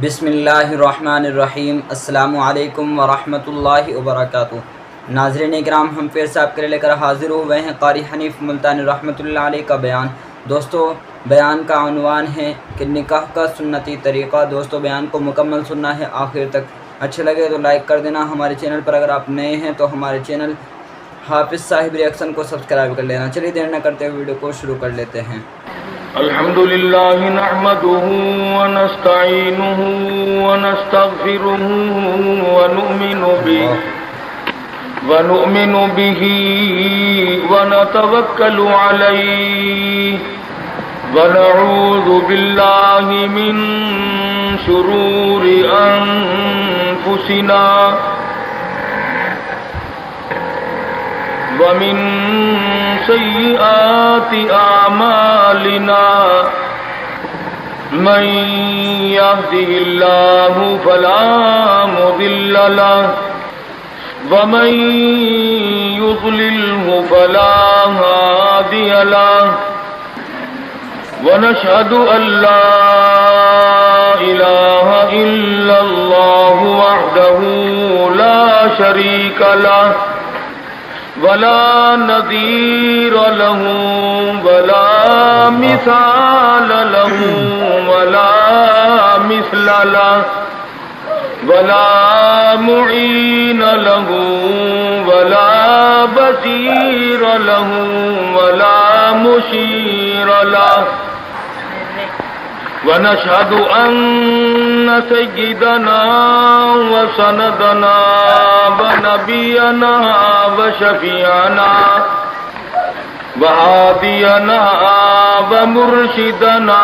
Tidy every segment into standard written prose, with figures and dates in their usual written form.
بسم اللہ الرحمن الرحیم۔ السلام علیکم ورحمۃ اللہ وبرکاتہ۔ ناظرین اکرام، ہم پھر سے آپ کے لیے لے کر حاضر ہوئے ہیں قاری حنیف ملتانی رحمۃ اللہ علیہ کا بیان۔ دوستو، بیان کا عنوان ہے کہ نکاح کا سنتی طریقہ۔ دوستو، بیان کو مکمل سننا ہے آخر تک۔ اچھے لگے تو لائک کر دینا۔ ہمارے چینل پر اگر آپ نئے ہیں تو ہمارے چینل حافظ صاحب ریئیکشن کو سبسکرائب کر لینا۔ چلیے دیر نہ کرتے ہوئے ویڈیو کو شروع کر لیتے ہیں۔ الحمدللہ نحمده ونستعینه ونستغفره ونؤمن به ونتوکل علیہ ونعوذ باللہ من شرور انفسنا ومن سیئات اعمالنا من يهده الله فلا مضل له ومن يضلله فلا هادي له ونشهد أن لا إله إلا الله وحده لا شريك له ولا نظير له ولا مثال له ولا مثل له ولا معين له ولا بصير له ولا مشير له ونشهد أن سيدنا وسندنا ونبينا وشفيعنا وهادينا ومرشدنا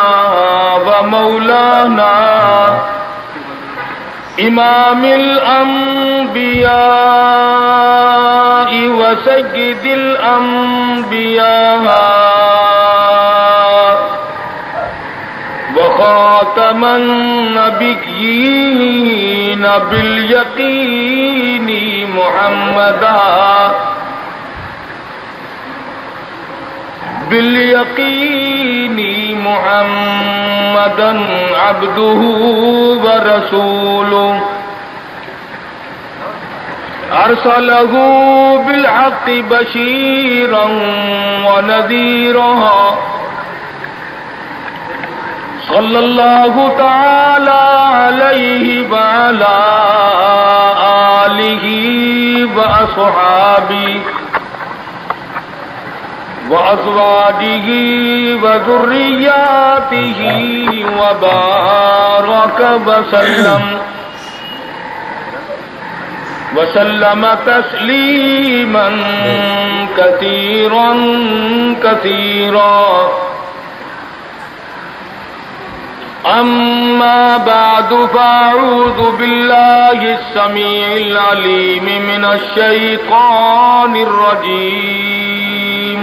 ومولانا إمام الأنبياء وسيد الأنبياء وخاتم النبيين باليقين محمدا عبده ورسوله أرسله بالحق بشيرا ونذيرا صلى الله تعالى عليه وعلى آله وأصحابه وأزواجه وذرياته وبارك وسلم تسليما كثيرا كثيرا أما بعد فأعوذ بالله السميع العليم من الشيطان الرجيم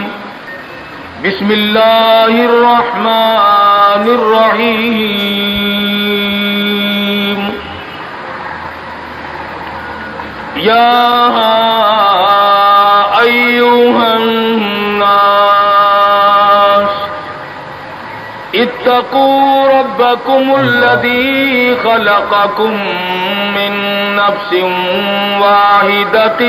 بسم الله الرحمن الرحيم يا أيها الناس اتقوا ربكم الذي خلقكم من نفس واحدة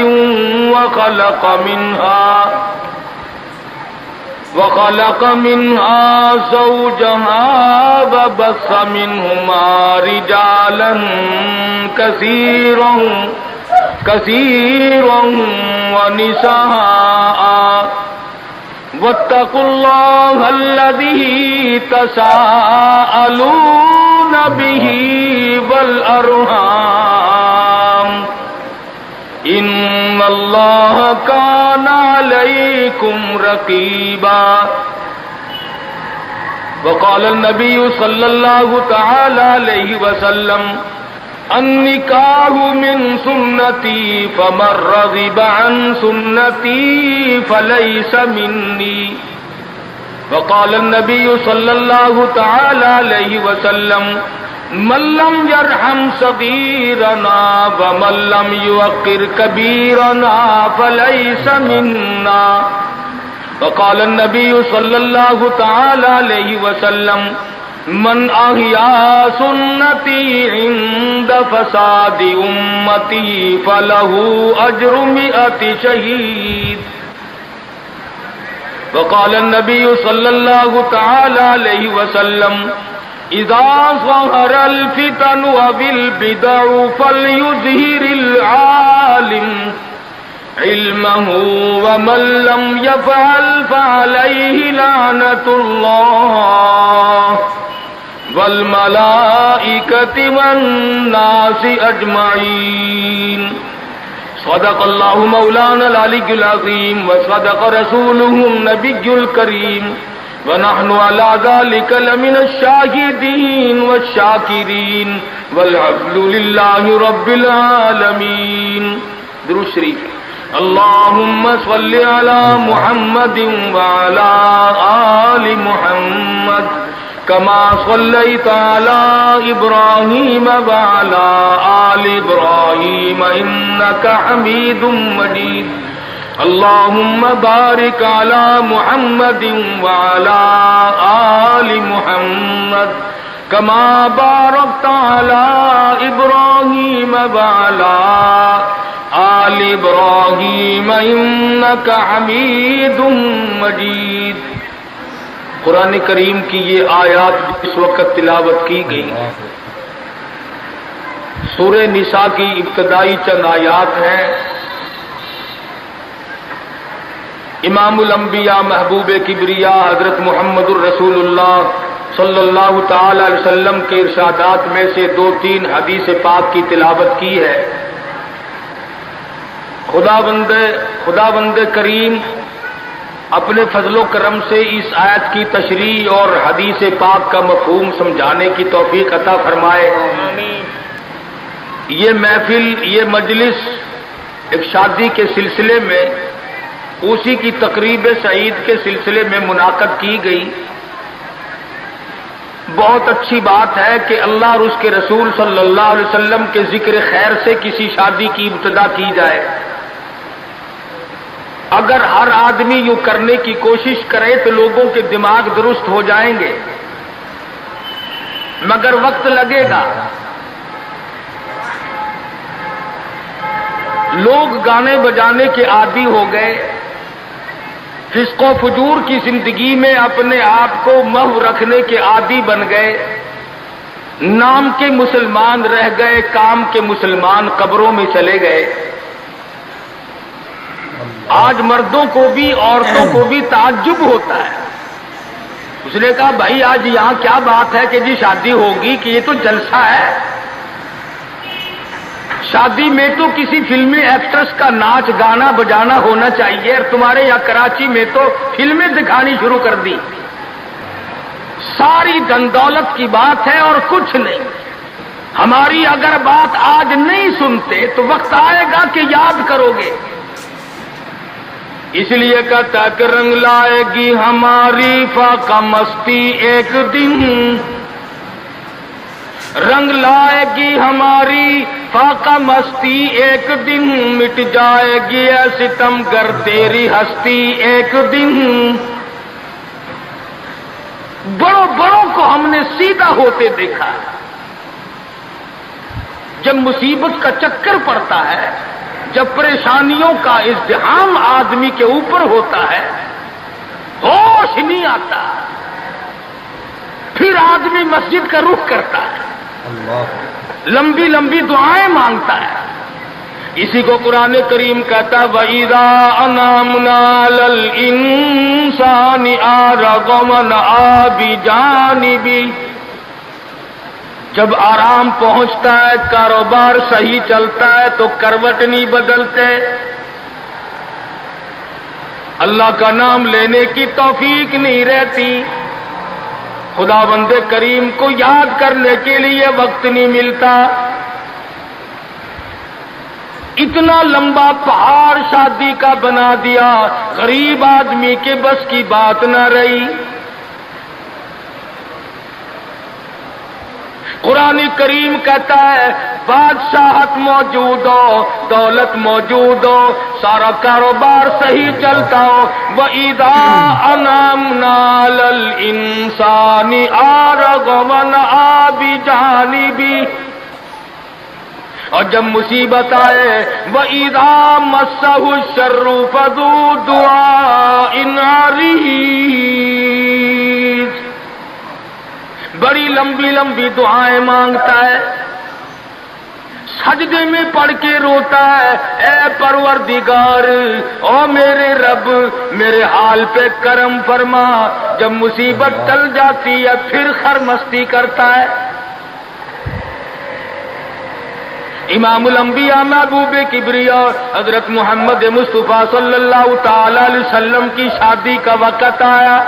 وخلق منها زوجها وبث منهما رجالا كثيرا ونساء واتقوا الله الذي تساءلون به والأرحام إن الله كان عليكم رقيبا وقال النبي صلى الله تعالى عليه وسلم النکاح من سنتی فمن رغب عن سنتی فلیس منی وقال النبی صلی اللہ تعالی علیہ وسلم من لم يرحم صغیرنا ومن لم يوقر کبیرنا فلیس منا وقال النبی صلی اللہ تعالی علیہ وسلم من احیا سنتی عند فساد امتی فلہ اجر 100 شہید. وقال النبی صلی اللہ تعالی علیہ وسلم اذا ظهر الفتن وبالبدع فليظهر العالم علمه ومن لم يفعل فعليه لعنة الله والملائكة والناس أجمعين. صدق الله مولانا العلي العظيم وصدق رسوله النبي الكريم ونحن على ذلك لمن الشاهدين والشاكرين والحمد لله رب العالمين. درود شریف. اللهم صل على محمد وعلى آل محمد كما صليت على إبراهيم وعلى آل إبراهيم إنك حميد مجيد. اللهم بارك على محمد وعلى آل محمد كما باركت على إبراهيم وعلى آل إبراهيم إنك حميد مجيد. قرآن کریم کی یہ آیات اس وقت تلاوت کی گئی سورہ نساء کی ابتدائی چند آیات ہیں. امام الانبیاء محبوب کبریا حضرت محمد الرسول اللہ صلی اللہ تعالی علیہ وسلم کے ارشادات میں سے 2-3 حدیث پاک کی تلاوت کی ہے. خداوند کریم اپنے فضل و کرم سے اس آیت کی تشریح اور حدیث پاک کا مفہوم سمجھانے کی توفیق عطا فرمائے. یہ محفل، یہ مجلس ایک شادی کے سلسلے میں، اسی کی تقریب سعید کے سلسلے میں منعقد کی گئی. بہت اچھی بات ہے کہ اللہ اور اس کے رسول صلی اللہ علیہ وسلم کے ذکر خیر سے کسی شادی کی ابتدا کی جائے. اگر ہر آدمی یوں کرنے کی کوشش کرے تو لوگوں کے دماغ درست ہو جائیں گے، مگر وقت لگے گا. لوگ گانے بجانے کے عادی ہو گئے، فسق و فجور کی زندگی میں اپنے آپ کو محو رکھنے کے عادی بن گئے. نام کے مسلمان رہ گئے، کام کے مسلمان قبروں میں چلے گئے. آج مردوں کو بھی عورتوں کو بھی تعجب ہوتا ہے. اس نے کہا بھائی آج یہاں کیا بات ہے کہ جی شادی ہوگی، کہ یہ تو جلسہ ہے. شادی میں تو کسی فلمی ایکٹرس کا ناچ گانا بجانا ہونا چاہیے، اور تمہارے یہاں کراچی میں تو فلمیں دکھانی شروع کر دی. ساری دن دولت کی بات ہے اور کچھ نہیں. ہماری اگر بات آج نہیں سنتے تو وقت آئے گا کہ یاد کرو گے. اس لیے کہتا کہ رنگ لائے گی ہماری فاقہ مستی ایک دن، رنگ لائے گی ہماری فاقہ مستی ایک دن، مٹ جائے گی اے ستم گر تیری ہستی ایک دن. بڑوں بڑوں کو ہم نے سیدھا ہوتے دیکھا. جب مصیبت کا چکر پڑتا ہے، جب پریشانیوں کا ازدحام آدمی کے اوپر ہوتا ہے، ہوش نہیں آتا، پھر آدمی مسجد کا رخ کرتا ہے، لمبی لمبی دعائیں مانگتا ہے. اسی کو قرآن کریم کہتا ہے وَإِذَا أَنْعَمْنَا عَلَى الْإِنسَانِ أَعْرَضَ وَنَأَىٰ بِجَانِبِهِ. جب آرام پہنچتا ہے، کاروبار صحیح چلتا ہے تو کروٹ نہیں بدلتے. اللہ کا نام لینے کی توفیق نہیں رہتی. خداوند کریم کو یاد کرنے کے لیے وقت نہیں ملتا. اتنا لمبا پہاڑ شادی کا بنا دیا، غریب آدمی کے بس کی بات نہ رہی. قرآن کریم کہتا ہے بادشاہت موجود ہو، دولت موجود ہو، سارا کاروبار صحیح چلتا ہو، وَإِذَا أَنْعَمْنَا عَلَى الْإِنسَانِ أَعْرَضَ وَنَأَىٰ بِجَانِبِهِ، اور جب مصیبت آئے وَإِذَا مَسَّهُ الشَّرُّ فَذُو دُعَاءٍ عَرِيضٍ، بڑی لمبی لمبی دعائیں مانگتا ہے، سجدے میں پڑھ کے روتا ہے، اے پروردگار، او میرے رب میرے حال پہ کرم فرما۔ جب مصیبت ٹل جاتی ہے پھر خرمستی کرتا ہے۔ امام الانبیاء محبوب کبریا حضرت محمد مصطفیٰ صلی اللہ تعالی علیہ وسلم کی شادی کا وقت آیا،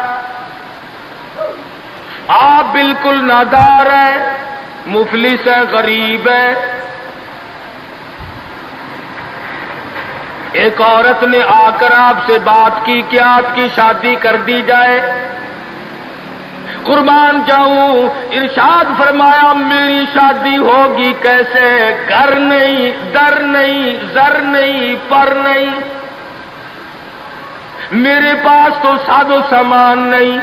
آپ بالکل نادار ہیں، مفلس ہیں، غریب ہیں۔ ایک عورت نے آ کر آپ سے بات کی کہ آپ کی شادی کر دی جائے۔ قربان جاؤں، ارشاد فرمایا میری شادی ہوگی کیسے؟ گھر نہیں، در نہیں، زر نہیں، پر نہیں، میرے پاس تو ساز و سامان نہیں۔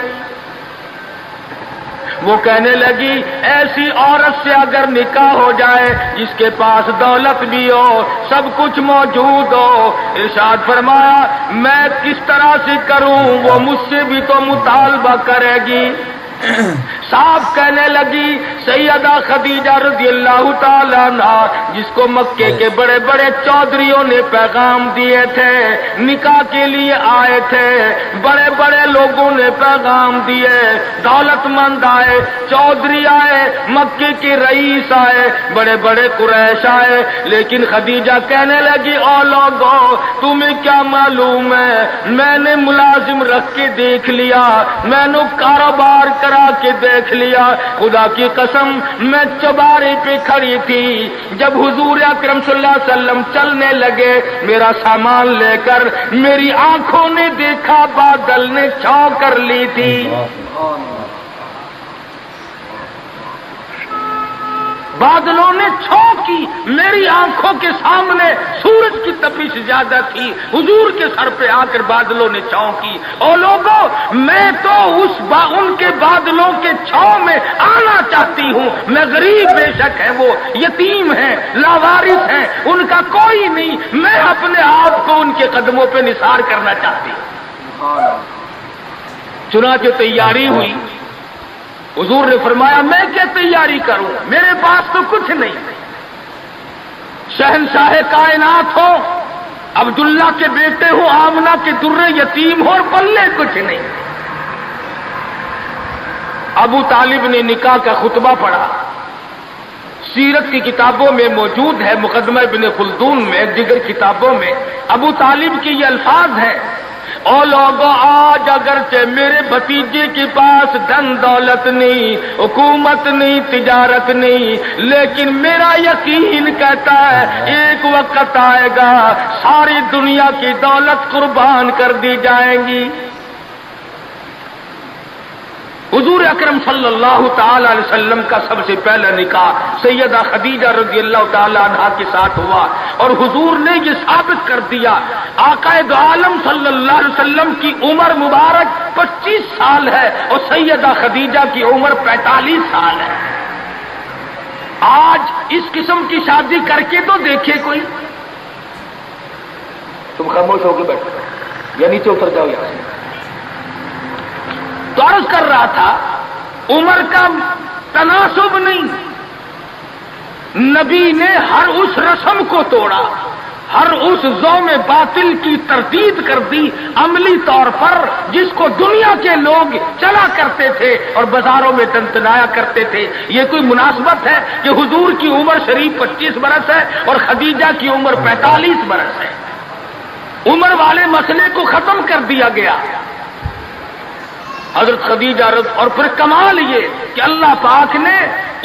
وہ کہنے لگی ایسی عورت سے اگر نکاح ہو جائے جس کے پاس دولت بھی ہو، سب کچھ موجود ہو، ارشاد فرمایا میں کس طرح سے کروں؟ وہ مجھ سے بھی تو مطالبہ کرے گی۔ صاحب کہنے لگی سیدہ خدیجہ رضی اللہ تعالی عنہ، جس کو مکے کے بڑے بڑے چودھریوں نے پیغام دیے تھے، نکاح کے لیے آئے تھے، بڑے بڑے لوگوں نے پیغام دیے، دولت مند آئے، چودھری آئے، مکے کے رئیس آئے، بڑے بڑے قریش آئے، لیکن خدیجہ کہنے لگی او لوگو تمہیں کیا معلوم ہے، میں نے ملازم رکھ کے دیکھ لیا، میں نے کاروبار کرا کے دیکھ لیا، خدا کی قسم میں چوبارے پہ کھڑی تھی، جب حضور اکرم صلی اللہ علیہ وسلم چلنے لگے میرا سامان لے کر، میری آنکھوں نے دیکھا بادل نے چھاؤں کر لی تھی۔ بادلوں نے چھاؤں کی، میری آنکھوں کے سامنے سورج کی تپش زیادہ تھی، حضور کے سر پہ آ کر بادلوں نے چھاؤں کی۔ اور لوگوں میں تو ان کے بادلوں کے چھاؤں میں آنا چاہتی ہوں، میں غریب بے شک ہے، وہ یتیم ہیں، لاوارث ہیں، ان کا کوئی نہیں، میں اپنے آپ کو ان کے قدموں پہ نثار کرنا چاہتی ہوں۔ چنانچہ تیاری ہوئی، حضور نے فرمایا میں کیا تیاری کروں، میرے پاس تو کچھ نہیں، شہنشاہ کائنات ہو، عبداللہ کے بیٹے ہو، آمنہ کے درے یتیم ہو اور پلے کچھ نہیں۔ ابو طالب نے نکاح کا خطبہ پڑھا، سیرت کی کتابوں میں موجود ہے، مقدمہ ابن خلدون میں، دیگر کتابوں میں ابو طالب کے یہ الفاظ ہیں، او لوگوں آج اگرچہ میرے بھتیجے کے پاس دھن دولت نہیں، حکومت نہیں، تجارت نہیں، لیکن میرا یقین کہتا ہے ایک وقت آئے گا ساری دنیا کی دولت قربان کر دی جائیں گی۔ حضور اکرم صلی اللہ تعالی علیہ وسلم کا سب سے پہلا نکاح سیدہ خدیجہ رضی اللہ تعالی عنہا کے ساتھ ہوا، اور حضور نے یہ ثابت کر دیا، آقا دو عالم صلی اللہ علیہ وسلم کی عمر مبارک 25 سال ہے اور سیدہ خدیجہ کی عمر 45 سال ہے۔ آج اس قسم کی شادی کر کے تو دیکھے کوئی۔ تم خاموش ہو کے بیٹھو یا نیچے اتر جاؤ یہاں سے۔ تو عرض کر رہا تھا عمر کا تناسب نہیں، نبی نے ہر اس رسم کو توڑا، ہر اس ذوم باطل کی تردید کر دی عملی طور پر، جس کو دنیا کے لوگ چلا کرتے تھے اور بازاروں میں تنتنایا کرتے تھے۔ یہ کوئی مناسبت ہے کہ حضور کی عمر شریف 25 برس ہے اور خدیجہ کی عمر 45 برس ہے؟ عمر والے مسئلے کو ختم کر دیا گیا۔ حضرت خدیجہ اور پھر کمال یہ کہ اللہ پاک نے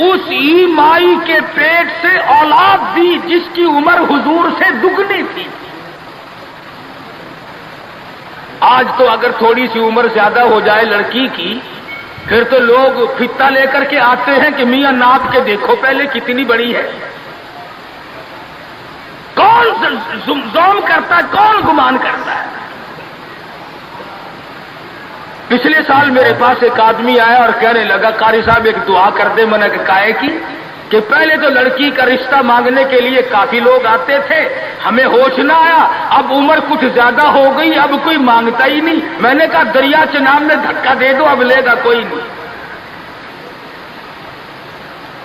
اس ہی مائی کے پیٹ سے اولاد دی جس کی عمر حضور سے دگنی تھی۔ آج تو اگر تھوڑی سی عمر زیادہ ہو جائے لڑکی کی پھر تو لوگ فتا لے کر کے آتے ہیں کہ میاں ناپ کے دیکھو پہلے کتنی بڑی ہے. کون زوم کرتا ہے, کون گمان کرتا ہے؟ پچھلے سال میرے پاس ایک آدمی آیا اور کہنے لگا قاری صاحب ایک دعا کر دے. میں نے کہا کی کہ پہلے تو لڑکی کا رشتہ مانگنے کے لیے کافی لوگ آتے تھے, ہمیں ہوش نہ آیا, اب عمر کچھ زیادہ ہو گئی, اب کوئی مانگتا ہی نہیں. میں نے کہا دریا چناب میں دھکا دے دو, اب لے گا کوئی نہیں.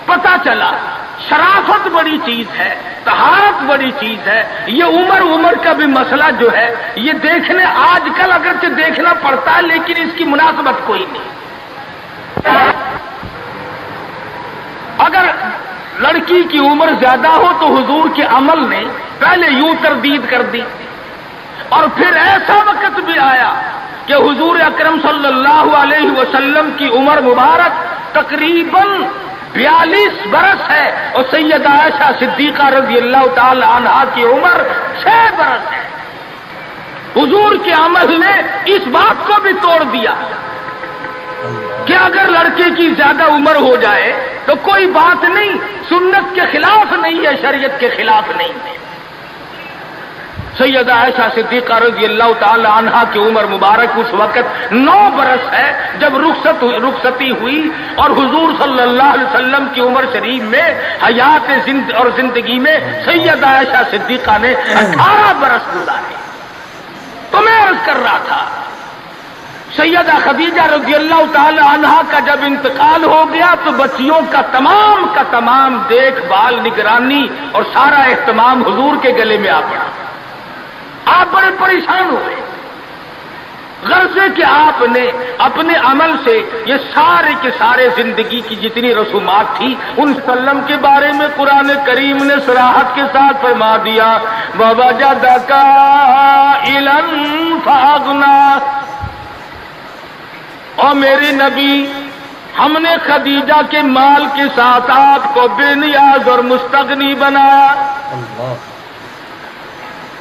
پتا چلا شرافت بڑی چیز ہے, طہارت بڑی چیز ہے. یہ عمر کا بھی مسئلہ جو ہے یہ دیکھنے آج کل اگرچہ دیکھنا پڑتا ہے لیکن اس کی مناسبت کوئی نہیں. اگر لڑکی کی عمر زیادہ ہو تو حضور کے عمل نے پہلے یوں تردید کر دی, اور پھر ایسا وقت بھی آیا کہ حضور اکرم صلی اللہ علیہ وسلم کی عمر مبارک تقریباً 42 برس ہے, اور سیدہ عائشہ صدیقہ رضی اللہ تعالی عنہا کی عمر 6 برس ہے. حضور کے عمل نے اس بات کو بھی توڑ دیا کہ اگر لڑکے کی زیادہ عمر ہو جائے تو کوئی بات نہیں, سنت کے خلاف نہیں ہے, شریعت کے خلاف نہیں ہے. سیدہ عائشہ صدیقہ رضی اللہ تعالی عنہا کی عمر مبارک اس وقت 9 برس ہے جب رخصتی ہوئی, اور حضور صلی اللہ علیہ وسلم کی عمر شریف میں حیات اور زندگی میں سیدہ عائشہ صدیقہ نے 18 برس گزارے. تو میں عرض کر رہا تھا سیدہ خدیجہ رضی اللہ تعالی عنہا کا جب انتقال ہو گیا تو بچیوں کا تمام دیکھ بھال, نگرانی اور سارا اہتمام حضور کے گلے میں آ پڑا. آپ بڑے پریشان ہوئے, غرض ہے کہ آپ نے اپنے عمل سے یہ سارے کے سارے زندگی کی جتنی رسومات تھی ان سلم کے بارے میں قرآن کریم نے صراحت کے ساتھ فرما دیا, وَوَجَدَكَ عَائِلًا فَأَغْنَىٰ. اور میرے نبی, ہم نے خدیجہ کے مال کے ساتھ آپ کو بے نیاز اور مستغنی بنایا.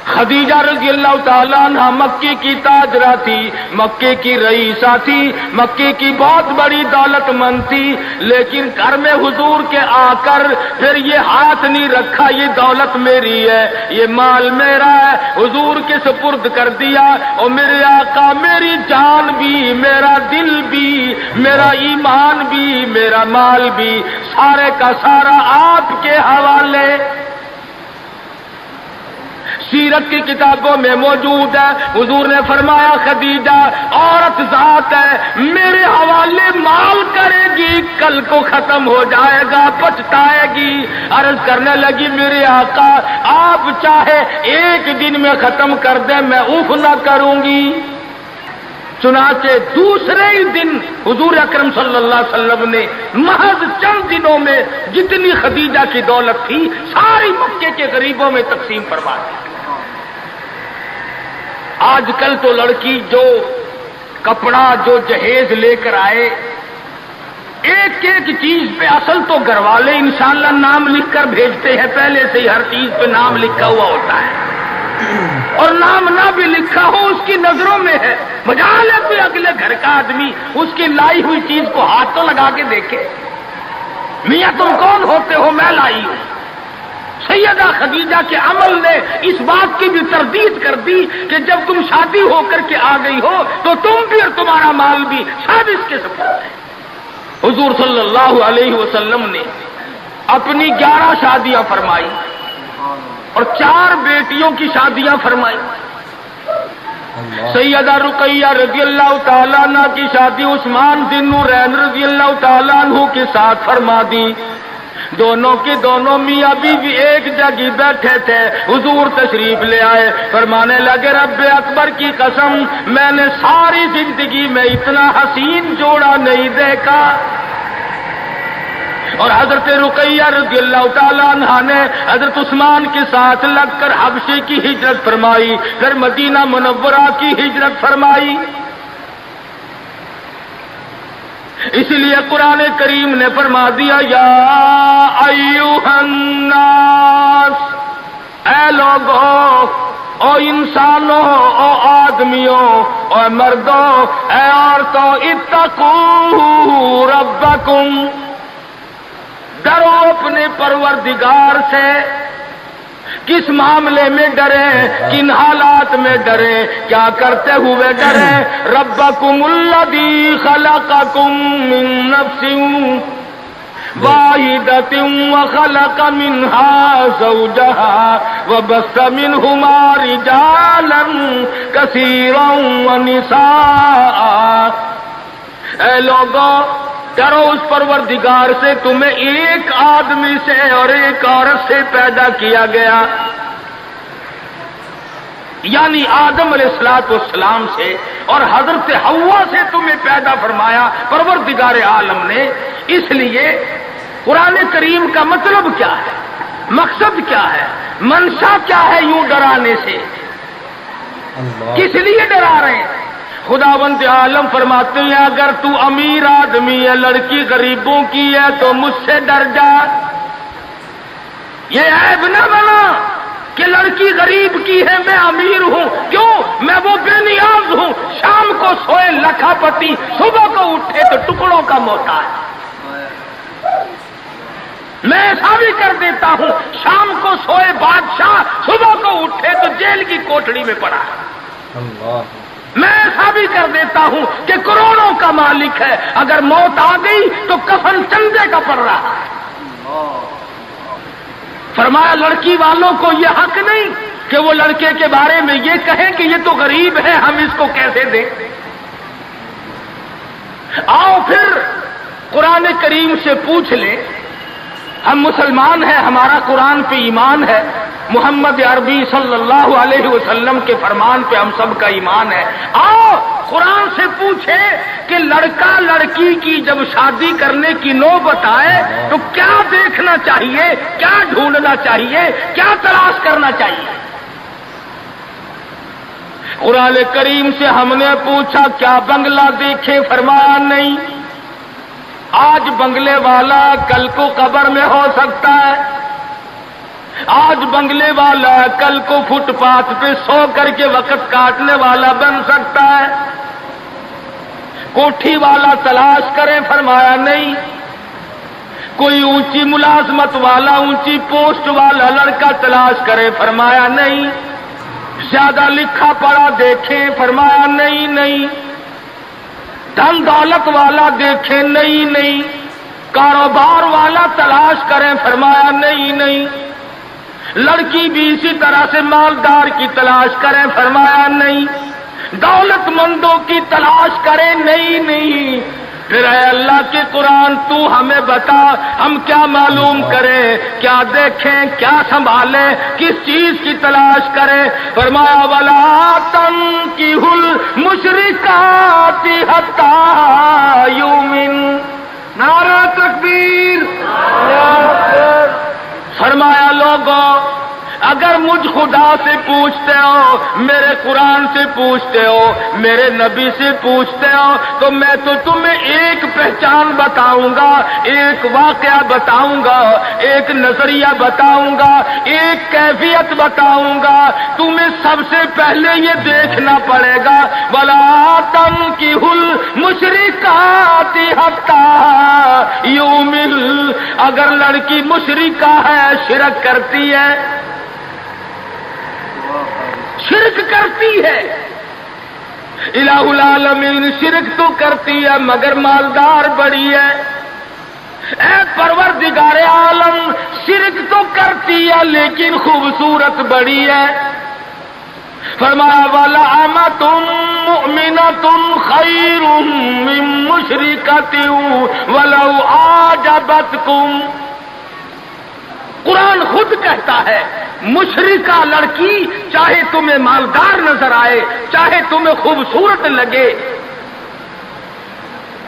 خدیجہ رضی اللہ تعالیٰ عنہ مکے کی تاجرہ تھی, مکے کی رئیسہ تھی, مکے کی بہت بڑی دولت مند تھی, لیکن گھر میں حضور کے آ کر پھر یہ ہاتھ نہیں رکھا یہ دولت میری ہے, یہ مال میرا ہے, حضور کے سپرد کر دیا. اور میرے آقا میری جان بھی, میرا دل بھی, میرا ایمان بھی, میرا مال بھی, سارے کا سارا آپ کے حوالے. سیرت کی کتابوں میں موجود ہے, حضور نے فرمایا خدیجہ عورت ذات ہے, میرے حوالے مال کرے گی, کل کو ختم ہو جائے گا, پچھتائے گی. عرض کرنے لگی میرے آقا آپ چاہے ایک دن میں ختم کر دیں میں اف نہ کروں گی. چنانچہ دوسرے ہی دن حضور اکرم صلی اللہ علیہ وسلم نے محض چند دنوں میں جتنی خدیجہ کی دولت تھی ساری مکے کے غریبوں میں تقسیم فرما دی. آج کل تو لڑکی جو کپڑا جو جہیز لے کر آئے ایک ایک چیز پہ اصل تو گھر والے انشاءاللہ نام لکھ کر بھیجتے ہیں, پہلے سے ہی ہر چیز پہ نام لکھا ہوا ہوتا ہے, اور نام نہ بھی لکھا ہو اس کی نظروں میں ہے. مجال ہے کوئی اگلے گھر کا آدمی اس کی لائی ہوئی چیز کو ہاتھ تو لگا کے دیکھے, میاں تم کون ہوتے ہو, میں لائی ہوں. سیدہ خدیجہ کے عمل نے اس بات کی بھی تردید کر دی کہ جب تم شادی ہو کر کے آ گئی ہو تو تم بھی اور تمہارا مال بھی شاید اس کے سپرد ہے. حضور صلی اللہ علیہ وسلم نے اپنی 11 شادیاں فرمائی اور 4 بیٹیوں کی شادیاں فرمائی. سیدہ رقیہ رضی اللہ تعالیٰ عنہ کی شادی عثمان ذی النورین رضی اللہ تعالیٰ عنہ کے ساتھ فرما دی. دونوں کے دونوں میاں بیوی ایک جگہ بیٹھے تھے, حضور تشریف لے آئے, فرمانے لگے رب اکبر کی قسم میں نے ساری زندگی میں اتنا حسین جوڑا نہیں دیکھا. اور حضرت رقیہ رضی اللہ تعالیٰ عنہ نے حضرت عثمان کے ساتھ لگ کر حبشے کی ہجرت فرمائی, پھر مدینہ منورہ کی ہجرت فرمائی. اس لیے قرآن کریم نے فرما دیا یا ایھا الناس, اے لوگوں, او انسانوں, او آدمیوں, اور مردوں اے عورتوں اتقو ربکم، ڈرو اپنے پروردگار سے۔ کس معاملے میں ڈریں؟ کن حالات میں ڈریں؟ کیا کرتے ہوئے ڈریں؟ ربکم الذی خلقکم من نفس واحدۃ وخلق منها زوجها وبث منهما رجالا كثيرا ونساء۔ اے لوگوں ڈرو اس پروردگار سے، تمہیں ایک آدمی سے اور ایک عورت سے پیدا کیا گیا، یعنی آدم علیہ السلام سے، اور حضرت حوا سے تمہیں پیدا فرمایا پروردگار عالم نے۔ اس لیے قرآن کریم کا مطلب کیا ہے، مقصد کیا ہے، منشا کیا ہے یوں ڈرانے سے؟ کس لیے ڈرا رہے ہیں؟ خداوند عالم فرماتے ہیں اگر تو امیر آدمی ہے، لڑکی غریبوں کی ہے تو مجھ سے ڈر جا۔ یہ عیب نہ بنا کہ لڑکی غریب کی ہے میں امیر ہوں، کیوں؟ میں وہ بے نیاز ہوں، شام کو سوئے لکھا پتی، صبح کو اٹھے تو ٹکڑوں کا محتاج۔ میں ایسا بھی کر دیتا ہوں، شام کو سوئے بادشاہ، صبح کو اٹھے تو جیل کی کوٹڑی میں پڑا۔ میں ایسا بھی کر دیتا ہوں کہ کروڑوں کا مالک ہے، اگر موت آ گئی تو کفن چندے کا پڑ رہا ہے۔ فرمایا لڑکی والوں کو یہ حق نہیں کہ وہ لڑکے کے بارے میں یہ کہیں کہ یہ تو غریب ہے، ہم اس کو کیسے دیں۔ آؤ پھر قرآن کریم سے پوچھ لیں، ہم مسلمان ہیں، ہمارا قرآن پہ ایمان ہے، محمد عربی صلی اللہ علیہ وسلم کے فرمان پہ ہم سب کا ایمان ہے۔ آؤ قرآن سے پوچھے کہ لڑکا لڑکی کی جب شادی کرنے کی نوبت آئے تو کیا دیکھنا چاہیے، کیا ڈھونڈنا چاہیے، کیا تلاش کرنا چاہیے؟ قرآن کریم سے ہم نے پوچھا کیا بنگلہ دیکھے؟ فرمایا نہیں۔ آج بنگلے والا کل کو قبر میں ہو سکتا ہے، آج بنگلے والا کل کو فٹ پاتھ پہ سو کر کے وقت کاٹنے والا بن سکتا ہے۔ کوٹھی والا تلاش کریں؟ فرمایا نہیں۔ کوئی اونچی ملازمت والا، اونچی پوسٹ والا لڑکا تلاش کرے؟ فرمایا نہیں۔ زیادہ لکھا پڑھا دیکھیں؟ فرمایا نہیں نہیں۔ دھن دولت والا دیکھیں؟ نہیں۔ کاروبار والا تلاش کریں؟ فرمایا نہیں۔ لڑکی بھی اسی طرح سے مالدار کی تلاش کریں؟ فرمایا نہیں۔ دولت مندوں کی تلاش کریں؟ نہیں۔ پھر اے اللہ کے قرآن تو ہمیں بتا ہم کیا معلوم کریں، کیا دیکھیں، کیا سنبھالیں، کس چیز کی تلاش کریں؟ فرمایا وَلَا تَنكِحُوا الْمُشْرِكَاتِ حَتَّىٰ يُؤْمِنَ۔ نعرہ تکبیر! فرمایا لوگوں اگر مجھ خدا سے پوچھتے ہو، میرے قرآن سے پوچھتے ہو، میرے نبی سے پوچھتے ہو تو میں تو تمہیں ایک پہچان بتاؤں گا، ایک واقعہ بتاؤں گا، ایک نظریہ بتاؤں گا، ایک کیفیت بتاؤں گا۔ تمہیں سب سے پہلے یہ دیکھنا پڑے گا وَلَا تَنكِحُوا الْمُشْرِكَاتِ حَتَّىٰ يُؤْمِنَ۔ اگر لڑکی مشرکہ ہے، شرک کرتی ہے، شرک کرتی ہے، الہ العالمین شرک تو کرتی ہے مگر مالدار بڑی ہے۔ اے پروردگار عالم شرک تو کرتی ہے لیکن خوبصورت بڑی ہے۔ فرمایا وَلَأَمَةٌ مُؤْمِنَةٌ خَيْرٌ مِّن مُّشْرِكَةٍ وَلَوْ أَعْجَبَتْكُمْ۔ قرآن خود کہتا ہے مشرکہ لڑکی چاہے تمہیں مالدار نظر آئے، چاہے تمہیں خوبصورت لگے،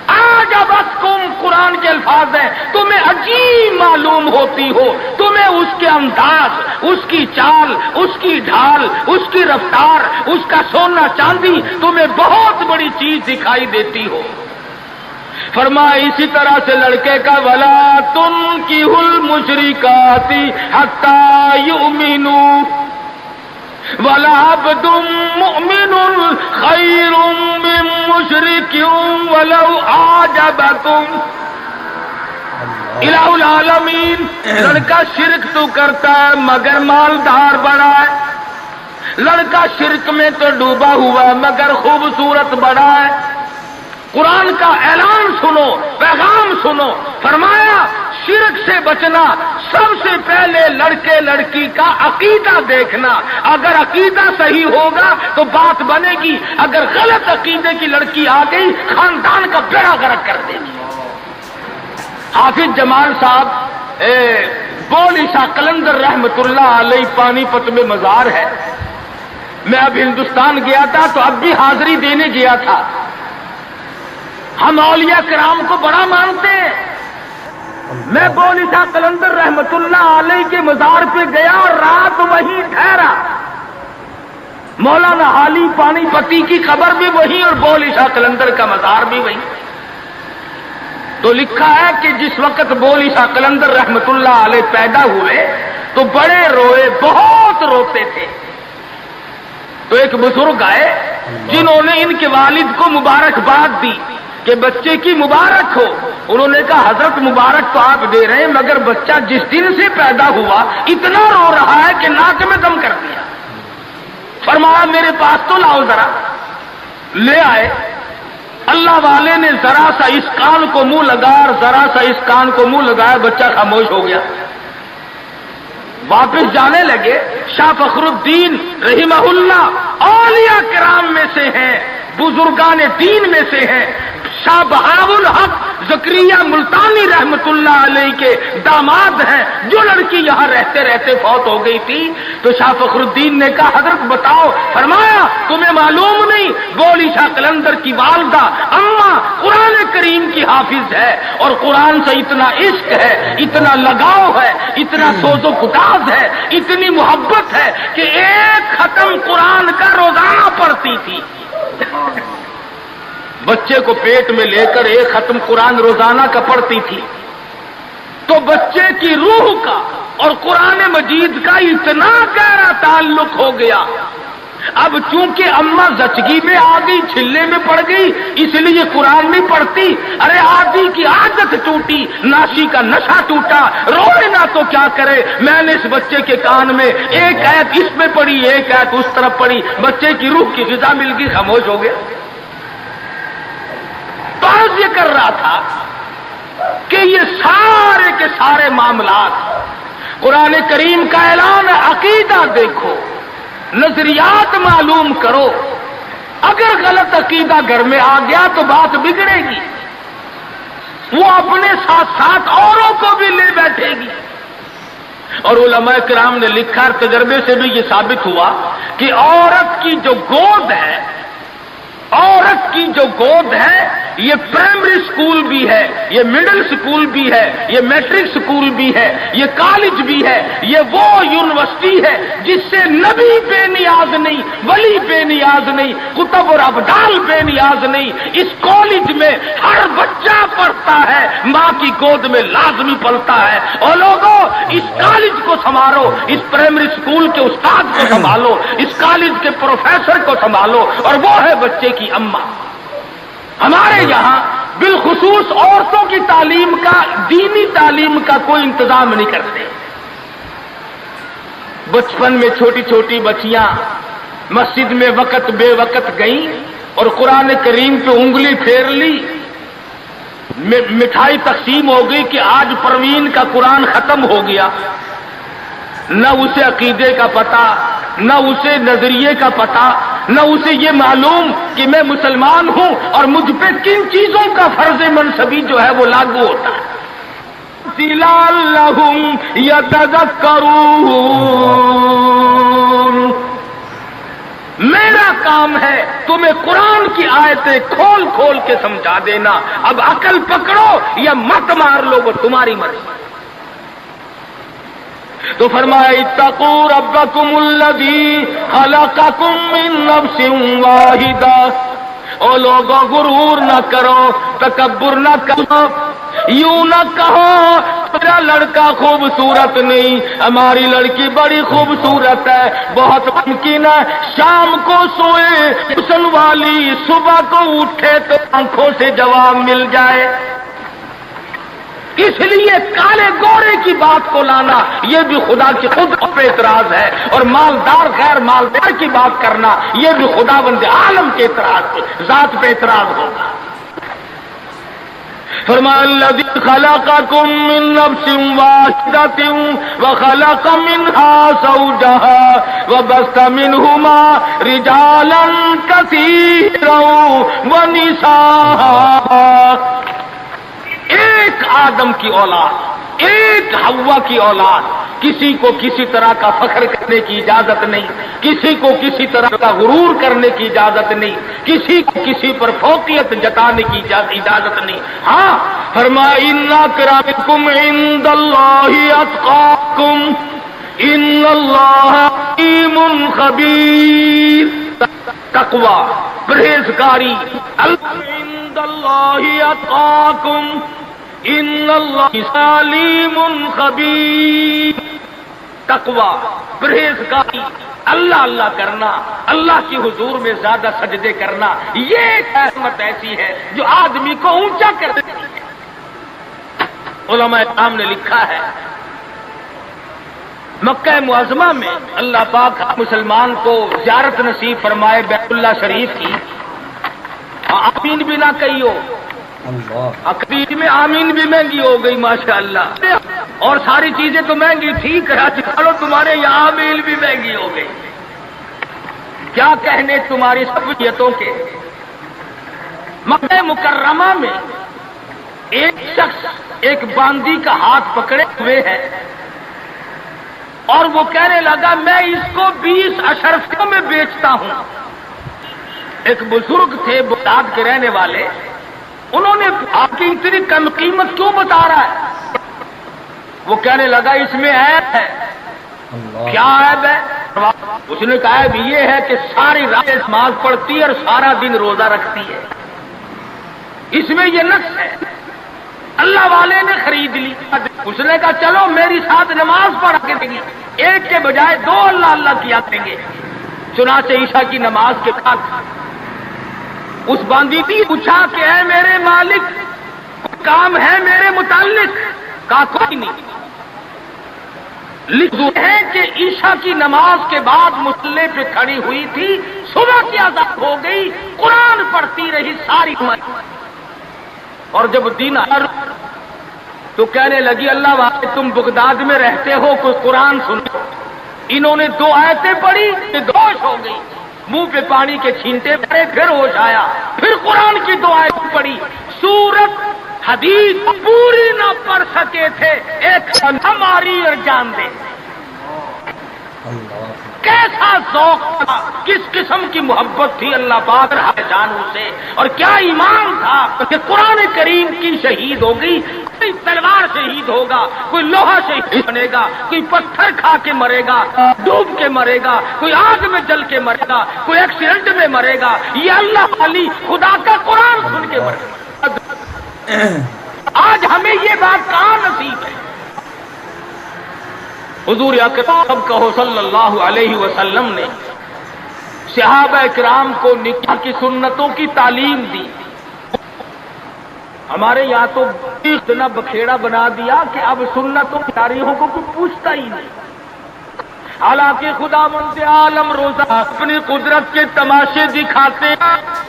اعجبتکم قرآن کے الفاظ ہیں، تمہیں عجیب معلوم ہوتی ہو، تمہیں اس کے انداز، اس کی چال، اس کی ڈھال، اس کی رفتار، اس کا سونا چاندی تمہیں بہت بڑی چیز دکھائی دیتی ہو۔ فرمایا اسی طرح سے لڑکے کا وَلَا تُنكِحُوا الْمُشْرِكَاتِ حَتَّىٰ يُؤْمِنُوا۔ وَلَعَبْدٌ مُؤْمِنٌ خَيْرٌ مِّن مُّشْرِكٍ وَلَوْ أَعْجَبَكُمْ۔ الہ العالمین، لڑکا شرک تو کرتا ہے مگر مالدار بڑا ہے، لڑکا شرک میں تو ڈوبا ہوا ہے مگر خوبصورت بڑا ہے۔ قرآن کا اعلان سنو، پیغام سنو، فرمایا شرک سے بچنا، سب سے پہلے لڑکے لڑکی کا عقیدہ دیکھنا، اگر عقیدہ صحیح ہوگا تو بات بنے گی، اگر غلط عقیدے کی لڑکی آ گئی خاندان کا بیڑا غرق کر دے گی۔ حافظ جمال صاحب بولی شاہ قلندر رحمت اللہ علیہ پانی پت میں مزار ہے، میں اب ہندوستان گیا تھا تو اب بھی حاضری دینے گیا تھا۔ ہم اولیاء کرام کو بڑا مانتے ہیں، میں بولی شاہ قلندر رحمت اللہ علیہ کے مزار پہ گیا اور رات وہیں ٹھہرا۔ مولانا حالی پانی پتی کی قبر بھی وہیں اور بولی شاہ قلندر کا مزار بھی وہیں۔ تو لکھا ہے کہ جس وقت بولی شاہ قلندر رحمت اللہ علیہ پیدا ہوئے تو بڑے روئے، بہت روتے تھے۔ تو ایک بزرگ آئے جنہوں نے ان کے والد کو مبارکباد دی کہ بچے کی مبارک ہو۔ انہوں نے کہا حضرت مبارک تو آپ دے رہے ہیں مگر بچہ جس دن سے پیدا ہوا اتنا رو رہا ہے کہ ناک میں دم کر دیا۔ فرمایا میرے پاس تو لاؤ ذرا، لے آئے۔ اللہ والے نے ذرا سا اس کان کو منہ لگایا اور ذرا سا اس کان کو منہ لگایا، بچہ خاموش ہو گیا۔ واپس جانے لگے۔ شاہ فخر الدین رحمہ اللہ اولیاء کرام میں سے ہیں، بزرگان دین میں سے ہیں۔ شاہ بہاء الحق زکریا ملتانی رحمت اللہ علیہ کے داماد ہیں، جو لڑکی یہاں رہتے رہتے فوت ہو گئی تھی۔ تو شاہ فخر الدین نے کہا حضرت بتاؤ، فرمایا تمہیں معلوم نہیں بولی شاہ قلندر کی والدہ اماں قرآن کریم کی حافظ ہے، اور قرآن سے اتنا عشق ہے، اتنا لگاؤ ہے، اتنا سوز و گداز ہے، اتنی محبت ہے کہ ایک ختم قرآن کا روزانہ پڑھتی تھی۔ بچے کو پیٹ میں لے کر ایک ختم قرآن روزانہ کا پڑھتی تھی۔ تو بچے کی روح کا اور قرآن مجید کا اتنا گہرا تعلق ہو گیا۔ اب چونکہ اماں زچگی میں آ گئی، چھلے میں پڑ گئی، اس لیے قرآن نہیں پڑھتی۔ ارے آدھی کی عادت ٹوٹی، ناشی کا نشہ ٹوٹا، روئے نہ تو کیا کرے۔ میں نے اس بچے کے کان میں ایک آیت اس میں پڑھی، ایک آیت اس طرف پڑھی، بچے کی روح کی غذا مل گئی، خاموش ہو گیا۔ تو یہ کر رہا تھا کہ یہ سارے کے سارے معاملات قرآن کریم کا اعلان ہے، عقیدہ دیکھو، نظریات معلوم کرو۔ اگر غلط عقیدہ گھر میں آ گیا تو بات بگڑے گی، وہ اپنے ساتھ ساتھ اوروں کو بھی لے بیٹھے گی۔ اور علماء کرام نے لکھا، تجربے سے بھی یہ ثابت ہوا کہ عورت کی جو گود ہے، عورت کی جو گود ہے، یہ پرائمری سکول بھی ہے، یہ مڈل سکول بھی ہے، یہ میٹرک سکول بھی ہے، یہ کالج بھی ہے، یہ وہ یونیورسٹی ہے جس سے نبی بے نیاز نہیں، ولی بے نیاز نہیں، کتب اور ابدال بے نیاز نہیں۔ اس کالج میں ہر بچہ پڑھتا ہے، ماں کی گود میں لازمی پلتا ہے۔ اور لوگوں اس کالج کو سنبھالو، اس پرائمری سکول کے استاد کو سنبھالو، اس کالج کے پروفیسر کو سنبھالو، اور وہ ہے بچے کی اماں۔ ہمارے یہاں بالخصوص عورتوں کی تعلیم کا، دینی تعلیم کا کوئی انتظام نہیں کرتے۔ بچپن میں چھوٹی چھوٹی بچیاں مسجد میں وقت بے وقت گئیں اور قرآن کریم پہ انگلی پھیر لی، مٹھائی تقسیم ہو گئی کہ آج پروین کا قرآن ختم ہو گیا۔ نہ اسے عقیدے کا پتہ، نہ اسے نظریے کا پتہ، نہ اسے یہ معلوم کہ میں مسلمان ہوں اور مجھ پہ کن چیزوں کا فرض منصبی جو ہے وہ لاگو ہوتا ہے۔ لعلہم یتذکرون، میرا کام ہے تمہیں قرآن کی آیتیں کھول کھول کے سمجھا دینا، اب عقل پکڑو یا مت مار لو، وہ تمہاری مرضی۔ تو فرمایا اتقوا ربکم الذی خلقکم من نفس واحدہ، او لوگوں غرور نہ کرو، تکبر نہ کرو، یوں نہ کہو میرا لڑکا خوبصورت نہیں، ہماری لڑکی بڑی خوبصورت ہے، بہت ممکن ہے شام کو سوئے حسن والی صبح کو اٹھے تو آنکھوں سے جواب مل جائے۔ اس لیے کالے گورے کی بات کو لانا یہ بھی خدا کی خود پہ اعتراض ہے، اور مالدار غیر مالدار کی بات کرنا یہ بھی خدا بند عالم کے اعتراض پہ، ذات پہ اعتراض ہوگا۔ فرمایا الذی خلقکم من نفس واحدۃ وخلق منها زوجها وبث منهما رجالا كثيرا ونساء۔ ایک آدم کی اولاد، ایک حوا کی اولاد، کسی کو کسی طرح کا فخر کرنے کی اجازت نہیں، کسی کو کسی طرح کا غرور کرنے کی اجازت نہیں، کسی کو کسی پر فوقیت جتانے کی اجازت نہیں۔ ہاں فرمایا ان اکرمکم عند اللہ اتقاکم ان اللہ علیم خبیر۔ تقوی، پرہیزگاری، عند اللہ اتقاکم ان اللہ علیم خبیر۔ تقوی، پرہیزگاری، اللہ اللہ کرنا، اللہ کی حضور میں زیادہ سجدے کرنا، یہ ایک عظمت ایسی ہے جو آدمی کو اونچا کر دیتی ہے۔ علماء کرام نے لکھا ہے مکہ معظمہ میں اللہ پاک مسلمان کو زیارت نصیب فرمائے بیت اللہ شریف کی، آمین بھی نہ کہیو، عقیدے میں آمین بھی مہنگی ہو گئی ماشاءاللہ، اور ساری چیزیں تو مہنگی تھی، کراچی والوں تمہارے یہاں آمین بھی مہنگی ہو گئی، کیا کہنے تمہاری سہولیتوں کے۔ مکہ مکرمہ میں ایک شخص ایک باندی کا ہاتھ پکڑے ہوئے ہے اور وہ کہنے لگا میں اس کو 20 اشرفیوں میں بیچتا ہوں۔ ایک بزرگ تھے بغداد کے رہنے والے، انہوں نے آپ کی اتنی کم قیمت کیوں بتا رہا ہے؟ وہ کہنے لگا اس میں عیب ہے۔ کیا عیب ہے؟ اس نے کہا عیب یہ ہے کہ ساری رات نماز پڑھتی ہے اور سارا دن روزہ رکھتی ہے، اس میں یہ نقص ہے۔ اللہ والے نے خرید لی، اس نے کہا چلو میری ساتھ نماز پڑھ کے دیں گے، ایک کے بجائے 2 اللہ اللہ کیا کریں گے۔ چنانچہ عشاء کی نماز کے بعد اس باندی نے پوچھا کہ اے میرے مالک کام ہے میرے متعلق؟ کہا کوئی نہیں۔ لکھ ہے کہ عشاء کی نماز کے بعد مصلی پہ کھڑی ہوئی تھی، صبح کی اذان ہو گئی، قرآن پڑھتی رہی ساری عمر، اور جب دن آیا تو کہنے لگی اللہ والے تم بغداد میں رہتے ہو، کوئی قرآن سنو۔ انہوں نے 2 آیتیں پڑھی، ہوش ہو گئی، منہ پہ پانی کے چھینٹے پڑے، پھر ہوش آیا، پھر قرآن کی 2 آیتیں پڑھی۔ سورت حدیث پوری نہ پڑھ سکے تھے، ایک ہماری اور جان دے۔ کیسا ذوق تھا، کس قسم کی محبت تھی اللہ پاک جانوں سے، اور کیا ایمان تھا کہ قرآن کریم کی شہید ہو گئی، کوئی تلوار شہید ہوگا، کوئی لوہا شہید بنے گا، کوئی پتھر کھا کے مرے گا، ڈوب کے مرے گا، کوئی آگ میں جل کے مرے گا، کوئی ایکسیڈنٹ میں مرے گا، یہ اللہ علی خدا کا قرآن سن کے مرے گا۔ آج ہمیں یہ بات کہاں نصیب ہے؟ حضور اکرم کہو صلی اللہ علیہ وسلم نے صحابہ کرام کو نکاح کی سنتوں کی تعلیم دی۔ ہمارے یہاں تو اتنا بکھیڑا بنا دیا کہ اب سنتوں کی تاریخوں کو کوئی پوچھتا ہی نہیں، حالانکہ خدا مند عالم روزہ اپنی قدرت کے تماشے دکھاتے ہیں۔